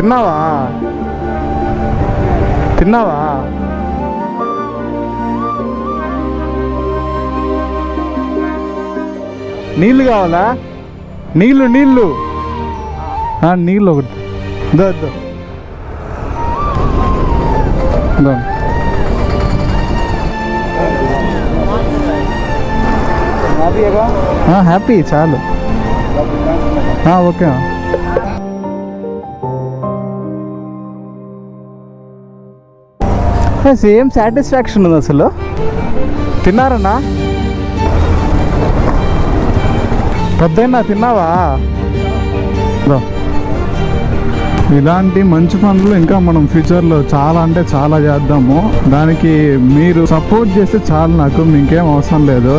తిన్నావా? తిన్నావా? నీళ్ళు కావాలా? నీళ్ళు నీళ్ళు నీళ్ళు ఒకటి హ్యాపీ చాలు. ఓకే. సేమ్ సాటిస్ఫాక్షన్ ఉంది అసలు. తిన్నారన్నా? పెద్దయినా తిన్నావా? ఇలాంటి మంచి పనులు ఇంకా మనం ఫ్యూచర్లో చాలా అంటే చాలా చేద్దాము. దానికి మీరు సపోర్ట్ చేస్తే చాలు, నాకు ఇంకేం అవసరం లేదు.